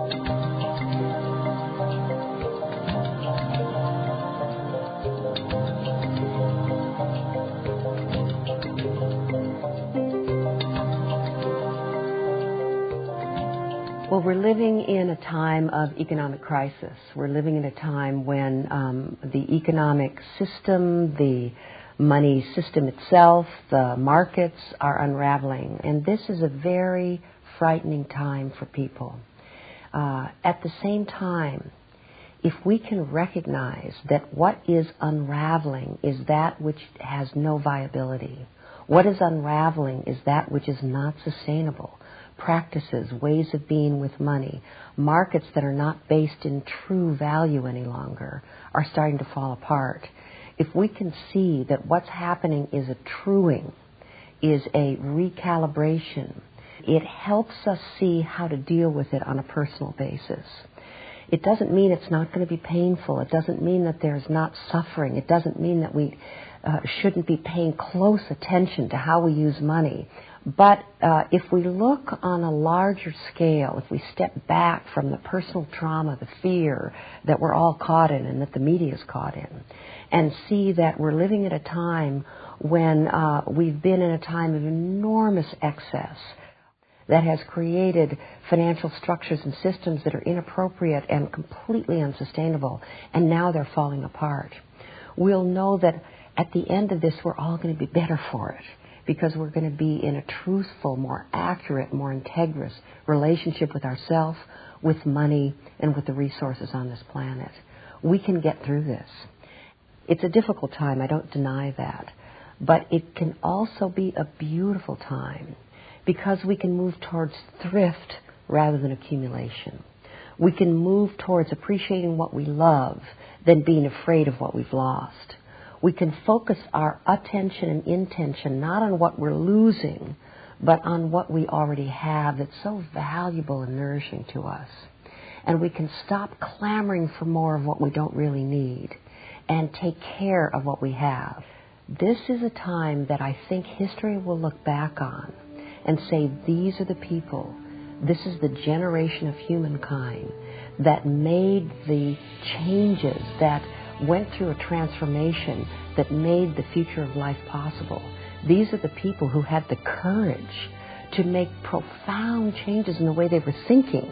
Well, we're living in a time of economic crisis. We're living in a time when the economic system, the money system itself, the markets are unraveling. And this is a very frightening time for people. At the same time, if we can recognize that what is unraveling is that which has no viability, what is unraveling is that which is not sustainable, practices, ways of being with money, markets that are not based in true value any longer are starting to fall apart. If we can see that what's happening is a truing, is a recalibration, it helps us see how to deal with it on a personal basis. It doesn't mean it's not going to be painful. It doesn't mean that there's not suffering. It doesn't mean that we shouldn't be paying close attention to how we use money. But if we look on a larger scale, if we step back from the personal trauma, the fear that we're all caught in and that the media is caught in, and see that we're living at a time when we've been in a time of enormous excess that has created financial structures and systems that are inappropriate and completely unsustainable, and now they're falling apart. We'll know that at the end of this, we're all going to be better for it, because we're going to be in a truthful, more accurate, more integrous relationship with ourselves, with money, and with the resources on this planet. We can get through this. It's a difficult time, I don't deny that, but it can also be a beautiful time, because we can move towards thrift rather than accumulation. We can move towards appreciating what we love than being afraid of what we've lost. We can focus our attention and intention not on what we're losing, but on what we already have that's so valuable and nourishing to us. And we can stop clamoring for more of what we don't really need and take care of what we have. This is a time that I think history will look back on and say, these are the people, this is the generation of humankind that made the changes, that went through a transformation that made the future of life possible. These are the people who had the courage to make profound changes in the way they were thinking,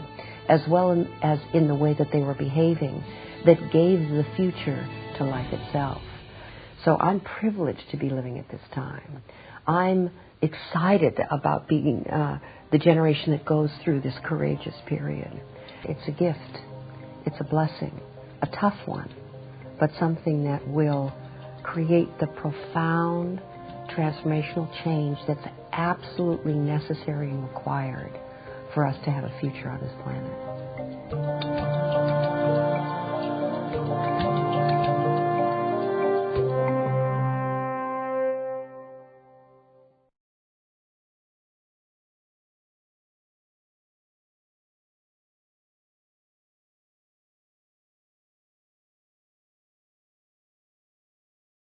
as well as in the way that they were behaving, that gave the future to life itself. So I'm privileged to be living at this time. I'm excited about being the generation that goes through this courageous period. It's a gift. It's a blessing. A tough one, but something that will create the profound transformational change that's absolutely necessary and required for us to have a future on this planet.